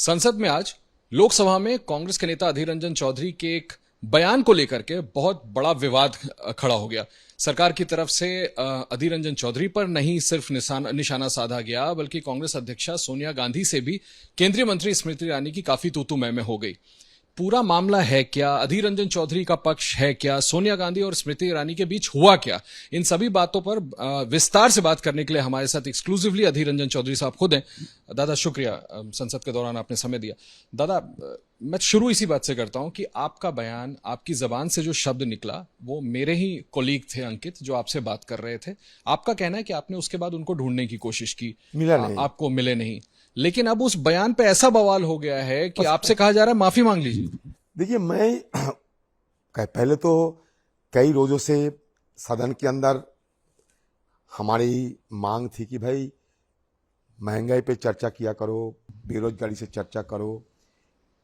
संसद में आज लोकसभा में कांग्रेस के नेता अधीर रंजन चौधरी के एक बयान को लेकर के बहुत बड़ा विवाद खड़ा हो गया। सरकार की तरफ से अधीर रंजन चौधरी पर नहीं सिर्फ निशाना साधा गया, बल्कि कांग्रेस अध्यक्षा सोनिया गांधी से भी केंद्रीय मंत्री स्मृति ईरानी की काफी तू मैं हो गई। पूरा मामला है क्या? अधीर रंजन चौधरी का पक्ष है क्या? सोनिया गांधी और स्मृति ईरानी के बीच हुआ क्या? इन सभी बातों पर विस्तार से बात करने के लिए हमारे साथ एक्सक्लूसिवली अधीर रंजन चौधरी साहब खुद हैं। दादा शुक्रिया, संसद के दौरान आपने समय दिया। दादा, मैं शुरू इसी बात से करता हूं कि आपका बयान, आपकी जबान से जो शब्द निकला वो मेरे ही कोलीग थे अंकित, जो आपसे बात कर रहे थे। आपका कहना है कि आपने उसके बाद उनको ढूंढने की कोशिश की, मिला नहीं, आपको मिले नहीं, लेकिन अब उस बयान पे ऐसा बवाल हो गया है कि आपसे कहा जा रहा है माफी मांग लीजिए। देखिए, मैं पहले तो कई रोजों से सदन के अंदर हमारी मांग थी कि भाई महंगाई पे चर्चा किया करो, बेरोजगारी से चर्चा करो,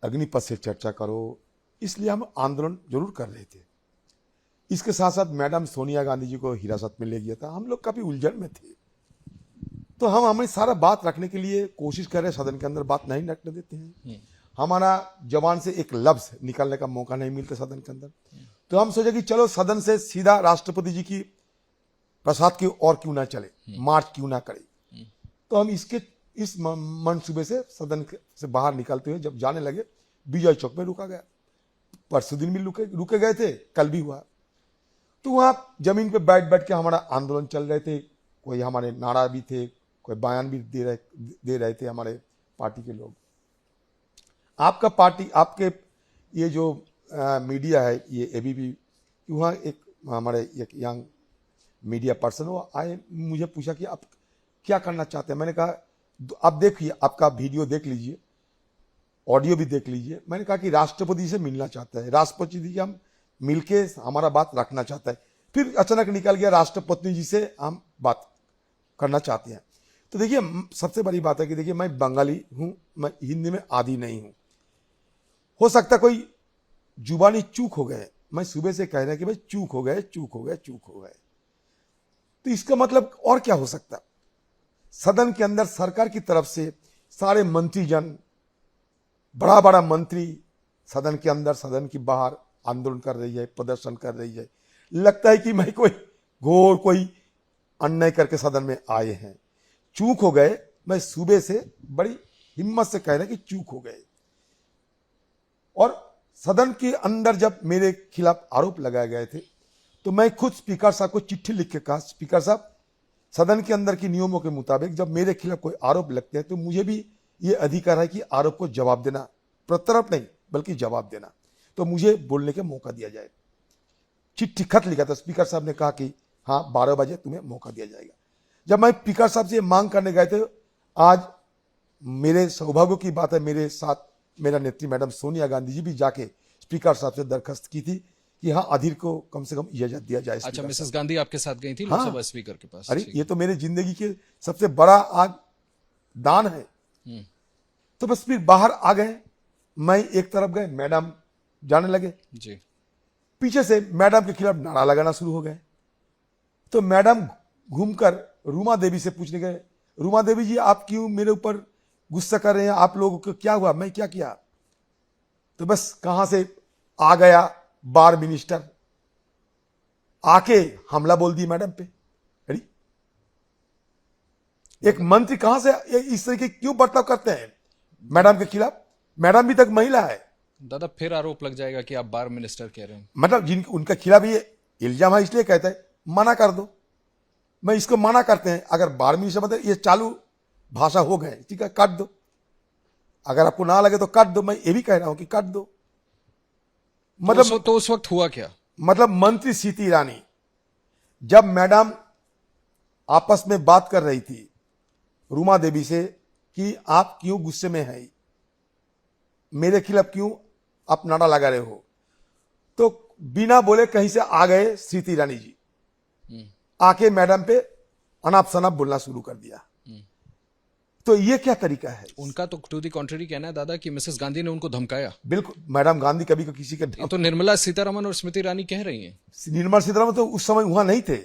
अग्निपथ से चर्चा करो, इसलिए हम आंदोलन जरूर कर रहे थे। इसके साथ साथ मैडम सोनिया गांधी जी को हिरासत में ले गया था, हम लोग काफी उलझन में थे, तो हम हमें सारा बात रखने के लिए कोशिश कर रहे हैं, सदन के अंदर बात नहीं रखने देते हैं। हमारा जबान से एक लफ्ज निकालने का मौका नहीं मिलता सदन के अंदर, तो हम सोचे कि चलो सदन से सीधा राष्ट्रपति जी की प्रसाद की ओर क्यों ना चले, मार्च क्यों ना करे। तो हम इस मनसूबे से सदन से बाहर निकलते हुए जब जाने लगे, विजय चौक में रुका गया। परसों दिन भी रुके गए थे, कल भी हुआ। तो वहां जमीन पे बैठ बैठ के हमारा आंदोलन चल रहे थे, कोई हमारे नारा भी थे, कोई बयान भी दे रहे थे हमारे पार्टी के लोग। आपका पार्टी, आपके ये जो मीडिया है, ये एबीपी, वहाँ एक हमारे एक यंग मीडिया पर्सन वो आए, मुझे पूछा कि आप क्या करना चाहते हैं। मैंने कहा आप देखिए, आपका वीडियो देख लीजिए, ऑडियो भी देख लीजिए। मैंने कहा कि राष्ट्रपति से मिलना चाहता है, राष्ट्रपति जी हम मिलके हमारा बात रखना चाहता है। फिर अचानक निकल गया राष्ट्रपति जी से हम बात करना चाहते हैं। तो देखिए, सबसे बड़ी बात है कि देखिए, मैं बंगाली हूं, मैं हिंदी में आदी नहीं हूं। हो सकता कोई जुबानी चूक हो गए, मैं सुबह से कह रहा कि भाई चूक हो गए। तो इसका मतलब और क्या हो सकता? सदन के अंदर सरकार की तरफ से सारे मंत्रीजन, बड़ा बड़ा मंत्री सदन के अंदर, सदन के बाहर आंदोलन कर रही है, प्रदर्शन कर रही है। लगता है कि मैं कोई अन्याय करके सदन में आए हैं। चूक हो गए। मैं सुबह से बड़ी हिम्मत से कह रहा कि चूक हो गए। और सदन के अंदर जब मेरे खिलाफ आरोप लगाए गए थे, तो मैं खुद स्पीकर साहब को चिट्ठी लिख के कहा, स्पीकर साहब, सदन के अंदर के नियमों के मुताबिक जब मेरे खिलाफ कोई आरोप लगते हैं तो मुझे भी ये अधिकार है कि आरोप को जवाब देना, प्रत्यारोप नहीं बल्कि जवाब देना, तो मुझे बोलने का मौका दिया जाए। चिट्ठी खत लिखा था, स्पीकर साहब ने कहा कि हाँ 12 बजे तुम्हें मौका दिया जाएगा। जब मैं स्पीकर साहब से मांग करने गए थे, आज मेरे सौभाग्य की बात है, मेरे साथ मेरा नेत्री मैडम सोनिया गांधी जी भी जाके स्पीकर साहब से दरखास्त की थी कि हाँ अधीर को कम से कम इजाजत दिया जाए। अच्छा, मिसेस गांधी आपके साथ गई थी लोकसभा स्पीकर के पास? अरे ये तो मेरे जिंदगी के सबसे बड़ा आज दान है। तो बस फिर बाहर आ गए, मैं एक तरफ गए, मैडम जाने लगे जी। पीछे से मैडम के खिलाफ नारा लगाना शुरू हो गए। तो मैडम घूमकर रूमा देवी से पूछने गए, रूमा देवी जी आप क्यों मेरे ऊपर गुस्सा कर रहे हैं, आप लोगों को क्या हुआ, मैं क्या किया? तो बस कहां से आ गया बार मिनिस्टर, आके हमला बोल दी मैडम पे। अरे एक मंत्री कहां से इस तरीके क्यों बर्ताव करते हैं मैडम के खिलाफ? मैडम भी तक महिला है। दादा, फिर आरोप लग जाएगा कि आप बार मिनिस्टर कह रहे हैं। मतलब उनके खिलाफ ये इल्जाम है, इसलिए कहते हैं मना कर दो। मैं इसको मना करते हैं, अगर बार मिनिस्टर मतलब ये चालू भाषा हो गए, ठीक है, काट दो। अगर आपको ना लगे तो काट दो, मैं ये भी कह रहा हूं कि काट दो। मतलब तो उस वक्त हुआ क्या? मतलब मंत्री स्मृति ईरानी जब मैडम आपस में बात कर रही थी रूमा देवी से कि आप क्यों गुस्से में हैं, मेरे खिलाफ क्यों आप नारा लगा रहे हो, तो बिना बोले कहीं से आ गए स्मृति ईरानी जी, आके मैडम पे अनाप शनाप बोलना शुरू कर दिया। तो ये क्या तरीका है? उनका तो टू दी कॉन्ट्ररी कहना है दादा कि मिसेस गांधी ने उनको धमकाया। बिल्कुल, मैडम गांधी कभी को किसी के तो निर्मला सीतारमण और स्मृति ईरानी कह रही हैं। निर्मला सीतारमण तो उस समय वहां नहीं थे,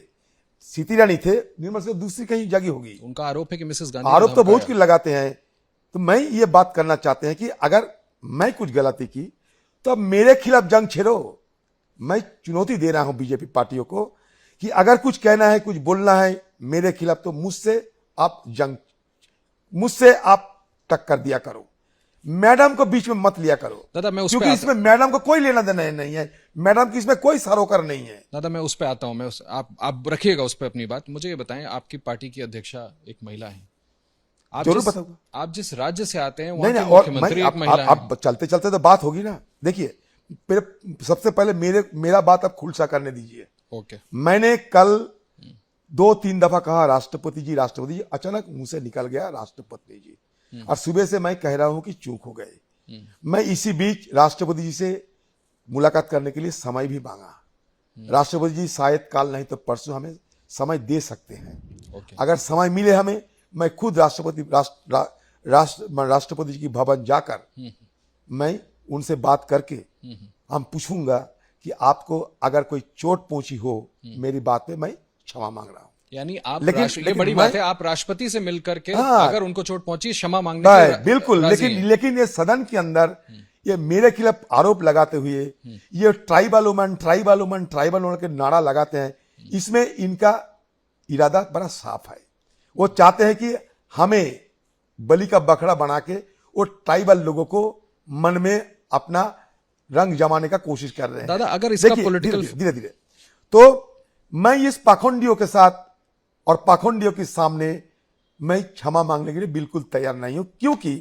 स्मृति ईरानी थे, निर्मला से दूसरी कहीं जगह होगी। उनका आरोप है कि मिसेस गांधी आरोप तो बहुत कुछ लगाते हैं, तो मैं ये बात करना चाहते हैं कि अगर मैं कुछ गलती की तो अब मेरे खिलाफ जंग छेड़ो। मैं चुनौती दे रहा हूं बीजेपी पार्टियों को कि अगर कुछ कहना है, कुछ बोलना है मेरे खिलाफ, तो मुझसे आप टक्कर दिया करो। मैडम को बीच में मत लिया करो, दादा मैं उस पे क्योंकि इसमें मैडम को कोई लेना देना नहीं है। मैडम की इसमें कोई सरोकार नहीं है। दादा मैं उस पे आता हूं। आप रखिएगा उस पे अपनी बात। मुझे ये बताएं, आपकी पार्टी की अध्यक्षा एक महिला है। जरूर बताऊंगा। आप जिस राज्य से आते हैं नहीं वहां नहीं, के और मुख्यमंत्री मैं एक महिला है। अब चलते चलते तो बात होगी ना। देखिए, सबसे पहले मेरा बात अब खुलसा करने दीजिए। ओके। मैंने कल 2-3 दफा कहा राष्ट्रपति जी, राष्ट्रपति जी, अचानक मुंह से निकल गया राष्ट्रपति जी। और सुबह से मैं कह रहा हूं कि चूक हो गए। मैं इसी बीच राष्ट्रपति जी से मुलाकात करने के लिए समय भी मांगा। राष्ट्रपति जी शायद कल नहीं तो परसों हमें समय दे सकते हैं। ओके। अगर समय मिले हमें, मैं खुद राष्ट्रपति जी की भवन जाकर मैं उनसे बात करके हम पूछूंगा कि आपको अगर कोई चोट पहुंची हो मेरी बात पे, मैं क्षमा मांग रहा हूं। यानी आप लेकिन बड़ी बात है, आप राष्ट्रपति से मिलकर के हाँ, अगर उनको चोट पहुंची क्षमा मांगने के लिए बिल्कुल। राजी हैं। लेकिन ये सदन के अंदर ये मेरे खिलाफ आरोप लगाते हुए ये ट्राइबल वुमन के नारा लगाते हैं, इसमें इनका इरादा बड़ा साफ है। वो चाहते हैं कि हमें बलि का बकरा बना के वो ट्राइबल लोगों को मन में अपना रंग जमाने का कोशिश कर रहे हैं। दादा अगर इसका पॉलिटिकल धीरे धीरे तो मैं इस पाखंडियों के साथ और पाखंडियों के सामने मैं क्षमा मांगने के लिए बिल्कुल तैयार नहीं हूं, क्योंकि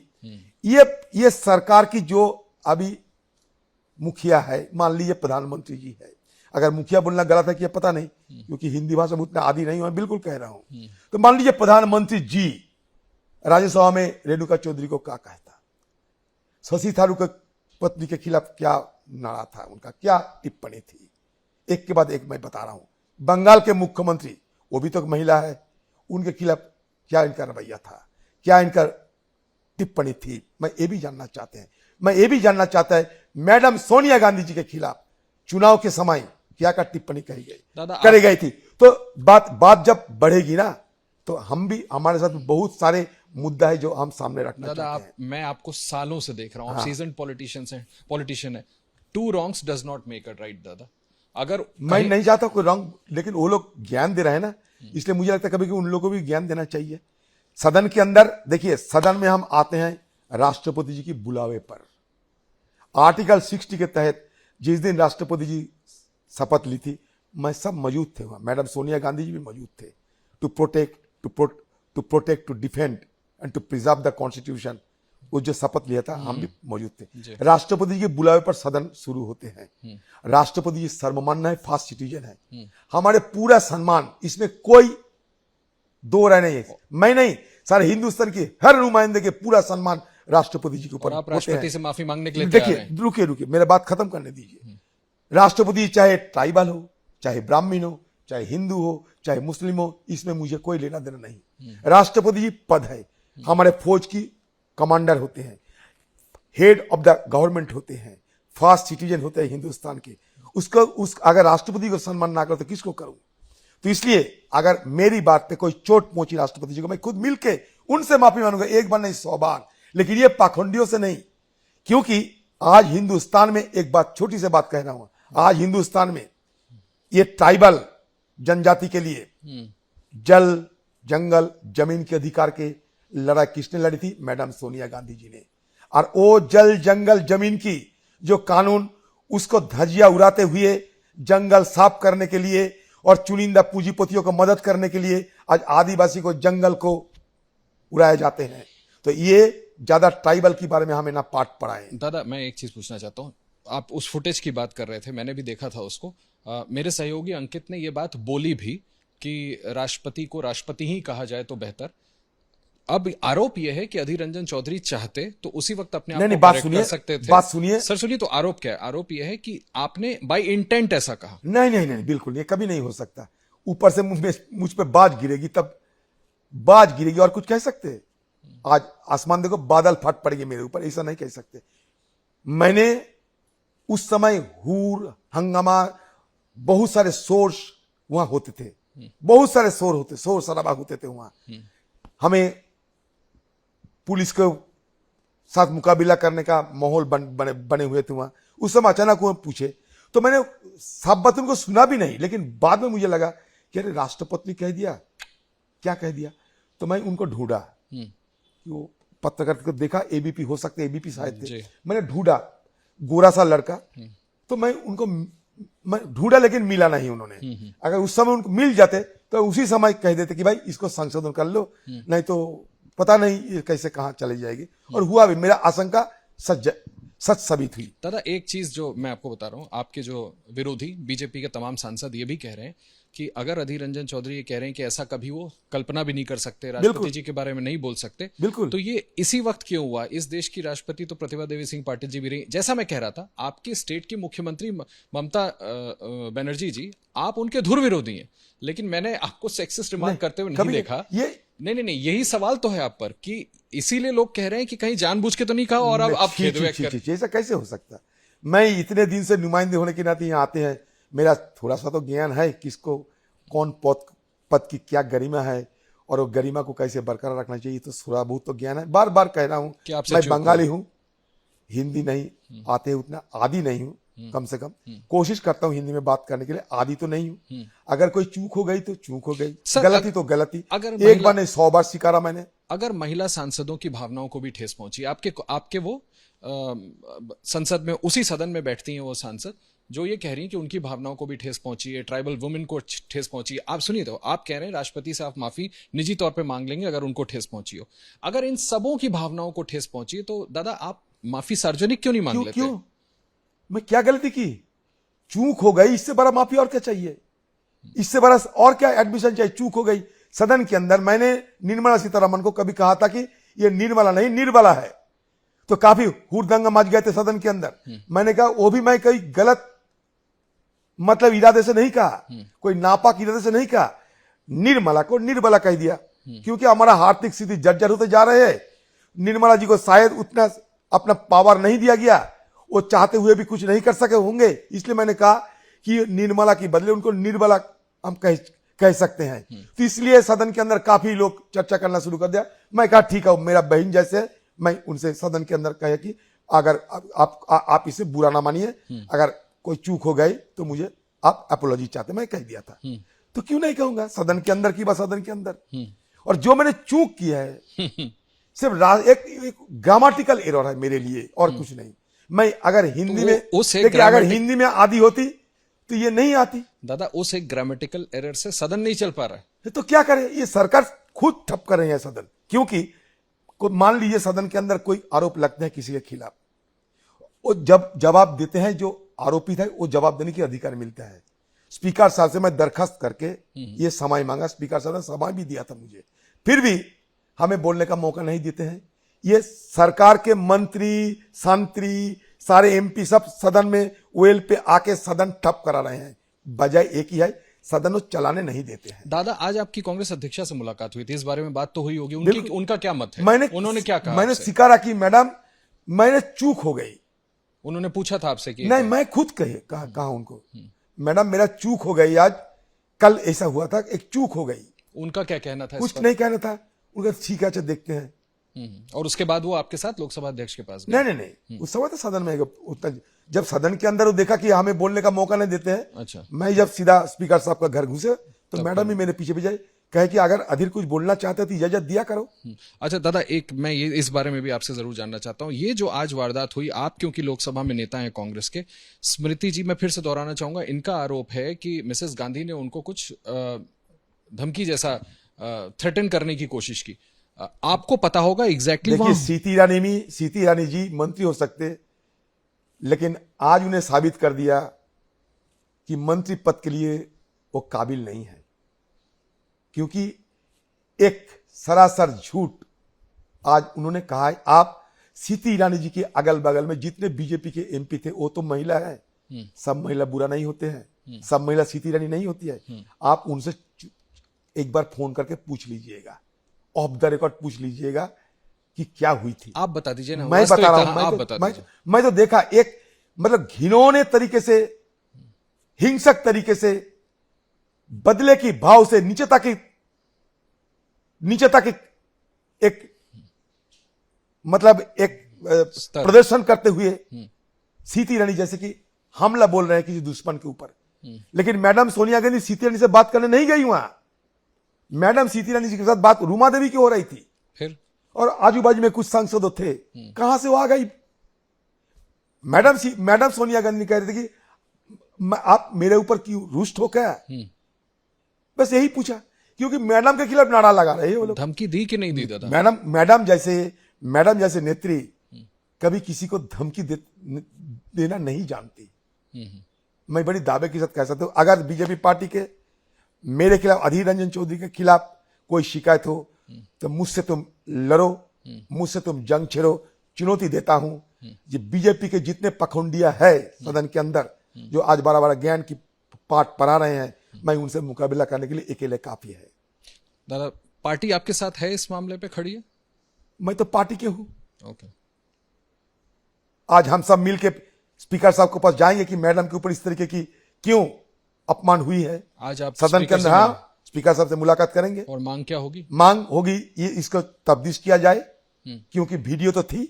ये सरकार की जो अभी मुखिया है, मान लीजिए प्रधानमंत्री जी है, अगर मुखिया बोलना गलत है कि पता नहीं, क्योंकि हिंदी भाषा में उतना आदी नहीं हूं, मैं बिल्कुल कह रहा हूं। तो मान लीजिए प्रधानमंत्री जी राज्यसभा में रेणुका चौधरी को क्या कहता, शशि थरूर के पत्नी के खिलाफ क्या नारा था, उनका क्या टिप्पणी थी, एक के बाद एक मैं बता रहा हूं। बंगाल के मुख्यमंत्री, वो भी तो एक महिला है, उनके खिलाफ क्या इनका रवैया था, क्या इनका टिप्पणी थी, मैं ये भी जानना चाहते हैं। मैं ये भी जानना चाहता है मैडम सोनिया गांधी जी के खिलाफ चुनाव के समय क्या क्या टिप्पणी कही गई थी। तो बात जब बढ़ेगी ना, तो हम भी, हमारे साथ बहुत सारे मुद्दा है जो हम सामने रखना चाहते हैं। मैं आपको सालों से देख रहा हूं, आप सीजन पॉलिटिशियन है। 2 wrongs does not make a right. दादा अगर मैं नहीं चाहता कोई रॉन्ग, लेकिन वो लोग ज्ञान दे रहे हैं ना, इसलिए मुझे लगता है कभी कभी उन लोगों को भी ज्ञान देना चाहिए। सदन के अंदर देखिए, सदन में हम आते हैं राष्ट्रपति जी की बुलावे पर। आर्टिकल 60 के तहत जिस दिन राष्ट्रपति जी शपथ ली थी, मैं सब मौजूद थे वहां, मैडम सोनिया गांधी जी भी मौजूद थे। To protect to defend and to preserve the constitution, वो जो शपथ लिया था हम भी मौजूद थे। राष्ट्रपति जी के बुलावे पर सदन शुरू होते हैं। राष्ट्रपति जी सर्वमान्य है, फास्ट सिटीजन है, हमारे पूरा सम्मान, इसमें कोई दो राय नहीं है। मैं नहीं, सारे हिंदुस्तान के हर नुमाइंदे के पूरा सम्मान राष्ट्रपति जी के ऊपर। आप राष्ट्रपति से माफी मांगने के लिए तैयार हैं? देखिए, रुकिए, मेरा बात खत्म करने दीजिए। राष्ट्रपति चाहे ट्राइबल हो, चाहे ब्राह्मण हो, चाहे हिंदू हो, चाहे मुस्लिम हो, इसमें मुझे कोई लेना देना नहीं। राष्ट्रपति जी पद है, हमारे फौज की कमांडर होते हैं, हेड ऑफ द गवर्नमेंट होते हैं, फास्ट सिटीजन होते हैं हिंदुस्तान के। अगर राष्ट्रपति को सम्मान ना करो तो किसको करूं? तो इसलिए अगर मेरी बात पे कोई चोट पहुंची राष्ट्रपति जी को, मैं खुद मिलके उनसे माफी मांगूंगा, एक बार नहीं 100 बार, लेकिन ये पाखंडियों से नहीं। क्योंकि आज हिंदुस्तान में एक बात, छोटी सी बात कह रहा हूं, आज हिंदुस्तान में ये ट्राइबल जनजाति के लिए जल, जंगल, जमीन के अधिकार के लड़ाई किसने लड़ी थी? मैडम सोनिया गांधी जी ने। और वो जल, जंगल, जमीन की जो कानून, उसको धज्जियां उड़ाते हुए जंगल साफ करने के लिए और चुनिंदा पूंजीपतियों को मदद करने के लिए आज आदिवासी को, जंगल को उड़ाए जाते हैं। तो ये ज्यादा ट्राइबल के बारे में हमें ना पाठ पढ़ाए। दादा मैं एक चीज पूछना चाहता हूं, आप उस फुटेज की बात कर रहे थे, मैंने भी देखा था उसको। मेरे सहयोगी अंकित ने यह बात बोली भी कि राष्ट्रपति को राष्ट्रपति ही कहा जाए तो बेहतर। अब आरोप यह है कि अधीर रंजन चौधरी चाहते तो उसी वक्त अपने आप को करेक्ट कर सकते थे। बात सुनिए सर, सुनिए। तो आरोप क्या है? आरोप यह है कि आपने बाय इंटेंट ऐसा कहा। नहीं, बिल्कुल ये कभी नहीं हो सकता। ऊपर से मुझ पे बाज गिरेगी, तब बाज गिरेगी, और कुछ कह सकते? आज आसमान देखो, बादल फट पड़ेंगे मेरे ऊपर, ऐसा नहीं कह सकते। मैंने उस समय हूर हंगामा, बहुत सारे शोर वहां होते थे, बहुत सारे शोर शराबा होते थे वहां। हमें पुलिस को साथ मुकाबला करने का माहौल बने हुए थे वहां। उस समय अचानक वो पूछे तो मैंने सब बात उनको सुना भी नहीं, लेकिन बाद में मुझे लगा कि अरे राष्ट्रपति ने कह दिया, क्या कह दिया। तो मैं उनको ढूंढा कि वो पत्रकार को देखा, एबीपी हो सकते, एबीपी शायद थे। मैंने ढूंढा, गोरा सा लड़का, तो मैं ढूंढा लेकिन मिला नहीं उन्होंने। अगर उस समय उनको मिल जाते तो उसी समय कह देते कि भाई इसको संशोधन कर लो, नहीं तो पता नहीं ये कैसे कहां चली जाएगी। और हुआ भी, मेरा आशंका सच साबित हुई। दादा एक चीज जो मैं आपको बता रहा हूं, आपके जो विरोधी बीजेपी के तमाम सांसद ये भी कह रहे हैं कि अगर अधीर रंजन चौधरी ये कह रहे हैं कि ऐसा कभी वो कल्पना भी नहीं कर सकते, राष्ट्रपति जी के बारे में नहीं बोल सकते, बिल्कुल, तो ये इसी वक्त क्यों हुआ? इस देश की राष्ट्रपति तो प्रतिभा देवी सिंह पाटिल जी भी रही। जैसा मैं कह रहा था, आपके स्टेट की मुख्यमंत्री ममता बनर्जी जी, आप उनके धुर विरोधी हैं, लेकिन मैंने आपको सेक्सिस्ट रिमार्क करते हुए नहीं देखा। ये नहीं, यही सवाल तो है आप पर कि इसीलिए लोग कह रहे हैं कि कहीं जानबूझ के तो नहीं कहा और अब आप खेद व्यक्त कर। ऐसा कैसे हो सकता? मैं इतने दिन से नुमाइंदे होने के नाते यहाँ आते हैं, मेरा थोड़ा सा तो ज्ञान है किसको कौन पद की क्या गरिमा है और वो गरिमा को कैसे बरकरार रखना चाहिए, तो थोड़ा बहुत तो ज्ञान है। बार बार कह रहा हूँ मैं बंगाली हूँ, हिंदी नहीं आते उतना, आदि नहीं हूँ, कम से कम कोशिश करता हूँ हिंदी में बात करने के लिए, आदि तो नहीं हूँ। अगर कोई चूक हो गई तो चूक हो गई, गलती तो गलती, एक बार नहीं 100 बार स्वीकारा मैंने। अगर महिला सांसदों की भावनाओं को भी ठेस पहुंची, आपके वो संसद में, उसी सदन में बैठती हैं वो सांसद जो ये कह रही हैं कि उनकी भावनाओं को भी ठेस पहुंची है, ट्राइबल वुमेन को ठेस पहुंची है। आप सुनिए, तो आप कह रहे हैं राष्ट्रपति से आप माफी निजी तौर पे मांग लेंगे अगर उनको ठेस पहुंची हो। अगर इन सबों की भावनाओं को ठेस पहुंची है तो दादा आप माफी सार्वजनिक क्यों नहीं मांग लेते? क्यों? मैं क्या गलती की? चूक हो गई, इससे बड़ा माफी और क्या चाहिए? इससे बड़ा और क्या एडमिशन चाहिए? चूक हो गई सदन के अंदर। मैंने निर्मला सीतारमण को कभी कहा था कि ये निर्मला नहीं निर्बला है, तो काफी हुड़दंगा मच गए थे सदन के अंदर। मैंने कहा वो भी मैं कोई गलत मतलब इरादे से नहीं कहा, कोई नापाक इरादे से नहीं कहा, निर्मला को निर्बला कह दिया, क्योंकि हमारा आर्थिक स्थिति जर्जर होते जा रहे हैं। निर्मला जी को शायद उतना अपना पावर नहीं दिया गया, वो चाहते हुए भी कुछ नहीं कर सके होंगे, इसलिए मैंने कहा कि निर्मला की बदले उनको निर्बला हम कह सकते हैं। तो इसलिए सदन के अंदर काफी लोग चर्चा करना शुरू कर दिया। मैं कहा ठीक है, मेरा बहन जैसे, मैं उनसे सदन के अंदर कहे कि अगर आप इसे बुरा ना मानिए, अगर कोई चूक हो गई तो मुझे आप अपोलॉजी चाहते, मैं कह दिया था। तो क्यों नहीं कहूंगा? सदन के अंदर की बात सदन के अंदर। और जो मैंने चूक किया है सिर्फ एक ग्रामेटिकल एरर है मेरे लिए, और कुछ नहीं। मैं अगर हिंदी में, देखिए अगर हिंदी में आदि होती तो ये नहीं आती। दादा उस एक ग्रामेटिकल एरर से सदन नहीं चल पा रहा है, तो क्या करे? ये सरकार खुद ठप कर रही है सदन, क्योंकि मान लीजिए सदन के अंदर कोई आरोप लगते हैं किसी के खिलाफ, वो जब जवाब देते हैं जो आरोपित है, वो जवाब देने की अधिकार मिलता है। स्पीकर साहब से मैं दरखास्त करके ये समय मांगा, स्पीकर साहब ने समय भी दिया था मुझे, फिर भी हमें बोलने का मौका नहीं देते हैं। ये सरकार के मंत्री संतरी सारे एमपी सब सदन में वेल पे आके सदन ठप करा रहे हैं, बजाय एक ही है सदन को चलाने नहीं देते हैं। दादा आज आपकी कांग्रेस अध्यक्षा से मुलाकात हुई थी, इस बारे में बात तो हुई होगी, उनका क्या मत है? उन्होंने क्या कहा? मैंने स्वीकारा कि मैडम मैंने चूक हो गई। उन्होंने पूछा था आपसे कि नहीं, मैं खुद कहा उनको, मैडम मेरा चूक हो गई, आज कल ऐसा हुआ था, एक चूक हो गई। उनका क्या कहना था? कुछ नहीं कहना था, उनका ठीक है, अच्छा देखते हैं। और उसके बाद वो आपके साथ लोकसभा अध्यक्ष के पास गए? नहीं, उस समय तो सदन में उतना, जब सदन के अंदर वो देखा कि हमें बोलने का मौका नहीं देते हैं, अच्छा, मैं जब सीधा स्पीकर साहब का घर घुसे तो मैडम ही मेरे पीछे पीछे कहे कि अगर अधीर कुछ बोलना चाहते तो इजाजत दिया करो। अच्छा दादा, एक मैं ये इस बारे में भी आपसे जरूर जानना चाहता हूँ, ये जो आज वारदात हुई, आप क्योंकि लोकसभा में नेता हैं कांग्रेस के, स्मृति जी मैं फिर से दोहराना चाहूंगा, इनका आरोप है कि मिसेस गांधी ने उनको कुछ धमकी जैसा थ्रेटन करने की कोशिश की। आपको पता होगा एग्जैक्टली देखिए, सीती इरानी जी मंत्री हो सकते, लेकिन आज उन्हें साबित कर दिया कि मंत्री पद के लिए वो काबिल नहीं है, क्योंकि एक सरासर झूठ आज उन्होंने कहा है। आप सीती ईरानी जी के अगल बगल में जितने बीजेपी के एमपी थे वो तो महिला है, सब महिला बुरा नहीं होते हैं, सब महिला सीती ईरानी नहीं होती है। आप उनसे एक बार फोन करके पूछ लीजिएगा, ऑफ द रिकॉर्ड पूछ लीजिएगा कि क्या हुई थी। आप बता दीजिए ना, मैं बता रहा हूं, मैं तो देखा एक मतलब घिनौने तरीके से, हिंसक तरीके से, बदले की भाव से नीचे तक एक मतलब एक प्रदर्शन करते हुए सीती रानी जैसे कि हमला बोल रहे हैं किसी दुश्मन के ऊपर। लेकिन मैडम सोनिया गांधी सीती रानी से बात करने नहीं गई वहां। मैडम सीती रानी जी के साथ बात रूमा देवी की हो रही थी, फिर और आजू बाजू में कुछ सांसद थे, कहां से वो आ गई? मैडम सोनिया गांधी कह रही थी कि आप मेरे ऊपर क्यों रुष्ट हो क्या? बस यही पूछा, क्योंकि मैडम के खिलाफ नारा लगा रहे हैं वो लोग। धमकी दी कि नहीं दी दादा? मैडम जैसे नेत्री कभी किसी को धमकी देना नहीं जानती। मैं बड़ी दावे के साथ कह सकता हूं, अगर बीजेपी पार्टी के मेरे खिलाफ, अधीर रंजन चौधरी के खिलाफ कोई शिकायत हो तो मुझसे तुम लड़ो, मुझसे तुम जंग छेड़ो। चुनौती देता हूं कि बीजेपी के जितने पखंडिया है सदन के अंदर, जो आज बड़ा बड़ा ज्ञान की पाठ पढ़ा रहे हैं, मैं उनसे मुकाबला करने के लिए अकेले काफी है। दादा, पार्टी आपके साथ है इस मामले पे खड़ी है? मैं तो पार्टी के हूं। ओके। आज हम सब मिलके स्पीकर साहब के पास जाएंगे कि मैडम के ऊपर इस तरीके की क्यों अपमान हुई है। आज आप सदन के अंदर, हाँ, स्पीकर साहब से मुलाकात करेंगे। और मांग क्या होगी? मांग होगी ये इसको तब्दीश किया जाए, क्योंकि वीडियो तो थी,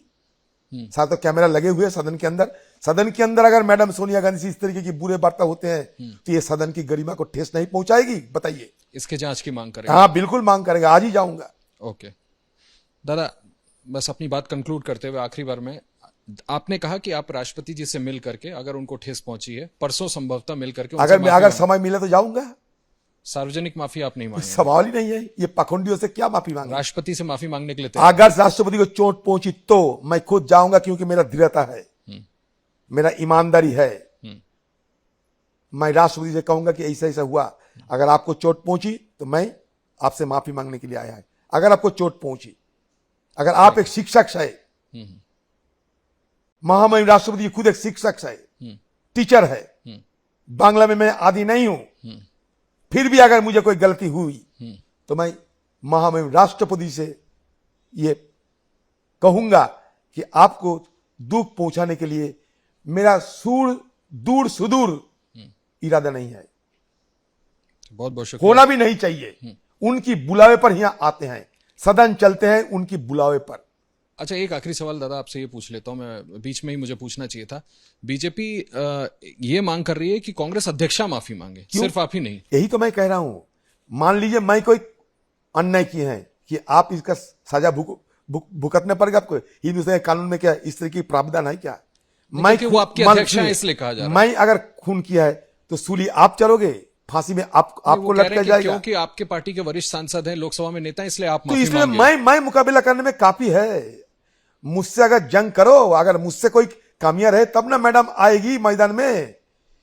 साथ तो कैमरा लगे हुए सदन के अंदर। सदन के अंदर अगर मैडम सोनिया गांधी से इस तरीके की बुरे वार्ता होते हैं तो ये सदन की गरिमा को ठेस नहीं पहुंचाएगी? बताइए। इसके जांच की मांग करेंगे? हाँ, बिल्कुल मांग करेंगे, आज ही जाऊंगा। ओके दादा, बस अपनी बात कंक्लूड करते हुए आखिरी बार में, आपने कहा कि आप राष्ट्रपति जी से मिल करके, अगर उनको ठेस पहुंची है, परसों संभवतः मिल करके अगर समय मिले तो जाऊंगा। सार्वजनिक माफी आप नहीं मांगे? सवाल ही नहीं है, ये पखंडियों से क्या माफी मांगे? राष्ट्रपति से माफी मांगने के लिए अगर राष्ट्रपति को चोट पहुंची तो मैं खुद जाऊंगा, क्योंकि मेरा दृढ़ता है, मेरा ईमानदारी है। मैं राष्ट्रपति से कहूंगा कि ऐसा ऐसा हुआ, अगर आपको चोट पहुंची तो मैं आपसे माफी मांगने के लिए आया है। अगर आपको चोट पहुंची, अगर आप एक शिक्षक है, महामहिम राष्ट्रपति खुद एक शिक्षक है, टीचर है, बांग्ला में मैं आदी नहीं हूं, फिर भी अगर मुझे कोई गलती हुई तो मैं महामहिम राष्ट्रपति से ये कहूंगा कि आपको दुख पहुंचाने के लिए मेरा दूर सुदूर इरादा नहीं है, बहुत बहुत शुक्रिया। होना भी नहीं चाहिए। उनकी बुलावे पर यहां आते हैं, सदन चलते हैं उनकी बुलावे पर। अच्छा, एक आखिरी सवाल दादा आपसे ये पूछ लेता हूं, मैं बीच में ही मुझे पूछना चाहिए था। बीजेपी ये मांग कर रही है कि कांग्रेस अध्यक्षा माफी मांगे, सिर्फ आप ही नहीं। यही तो मैं कह रहा हूं। मान लीजिए मैं कोई अन्याय किए हैं कि आप इसका सजा भुगतने पड़ेगा आपको। हिंदुस्तान के कानून में क्या इस तरह की प्रावधान है क्या? मैं वो आपके अध्यक्ष हैं इसलिए कहा जा रहा है। मैं अगर खून किया है तो सूली आप चलोगे, फांसी में आपको लटका जाएगा। क्योंकि आपके पार्टी के वरिष्ठ सांसद हैं, लोकसभा में नेता, इसलिए आप तो माफी इसलिए मांगे। मैं मुकाबला करने में काफी है। मुझसे अगर जंग करो, अगर मुझसे कोई कमियां रहे तब ना मैडम आएगी मैदान में।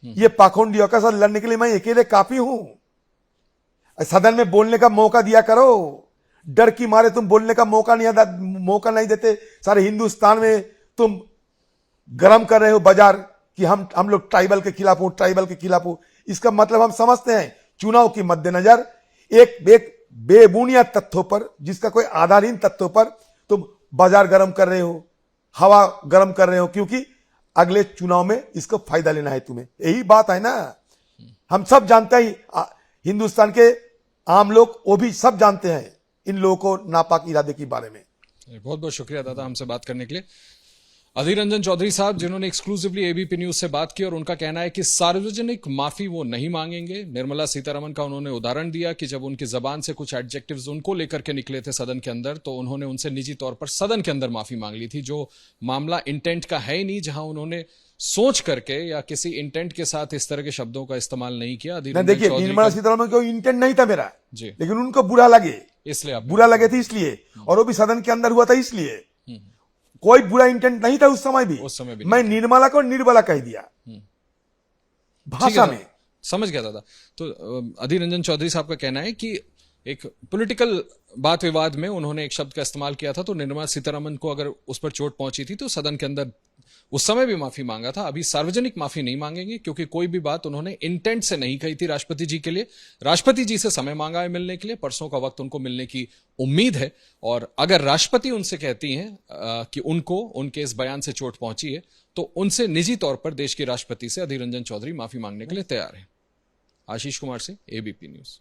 ये पाखंडियों के साथ लड़ने के लिए मैं अकेले काफी हूं। सदन में बोलने का मौका दिया करो। डर की मारे तुम बोलने का मौका नहीं देते। सारे हिंदुस्तान में तुम गरम कर रहे हो बाजार कि हम लोग ट्राइबल के खिलाफ हो, ट्राइबल के खिलाफ हो। इसका मतलब हम समझते हैं, चुनाव के मद्देनजर एक बेबुनियाद तथ्यों पर, जिसका कोई आधारहीन तथ्यों पर तुम बाजार गर्म कर रहे हो, हवा गर्म कर रहे हो, क्योंकि अगले चुनाव में इसको फायदा लेना है तुम्हें। यही बात है ना। हम सब जानते हैं, हिंदुस्तान के आम लोग वो भी सब जानते हैं इन लोगों को नापाक इरादे के बारे में। बहुत बहुत शुक्रिया दादा हमसे बात करने के लिए। अधीर रंजन चौधरी साहब, जिन्होंने एक्सक्लूसिवली एबीपी न्यूज से बात की, और उनका कहना है कि सार्वजनिक माफी वो नहीं मांगेंगे। निर्मला सीतारमण का उन्होंने उदाहरण दिया कि जब उनकी जबान से कुछ एडजेक्टिव्स उनको लेकर के निकले थे सदन के अंदर, तो उन्होंने उनसे निजी तौर पर सदन के अंदर माफी मांग ली थी, जो मामला इंटेंट का है ही नहीं, जहां उन्होंने सोच करके या किसी इंटेंट के साथ इस तरह के शब्दों का इस्तेमाल नहीं किया। देखिए, निर्मला सीतारमण को इंटेंट नहीं था मेरा जी, लेकिन उनको बुरा लगे, इसलिए बुरा लगे थे इसलिए, और वो भी सदन के अंदर हुआ था इसलिए। कोई बुरा इंटेंट नहीं था उस समय भी मैं निर्मला को निर्बला कह दिया भाषा में। समझ गया दादा। तो अधीर रंजन चौधरी साहब का कहना है कि एक पॉलिटिकल बात विवाद में उन्होंने एक शब्द का इस्तेमाल किया था, तो निर्मला सीतारमण को अगर उस पर चोट पहुंची थी तो सदन के अंदर उस समय भी माफी मांगा था। अभी सार्वजनिक माफी नहीं मांगेंगे, क्योंकि कोई भी बात उन्होंने इंटेंट से नहीं कही थी राष्ट्रपति जी के लिए। राष्ट्रपति जी से समय मांगा है मिलने के लिए, परसों का वक्त उनको मिलने की उम्मीद है। और अगर राष्ट्रपति उनसे कहती हैं कि उनको उनके इस बयान से चोट पहुंची है, तो उनसे निजी तौर पर देश के राष्ट्रपति से अधीर रंजन चौधरी माफी मांगने के लिए तैयार हैं। आशीष कुमार से, एबीपी न्यूज।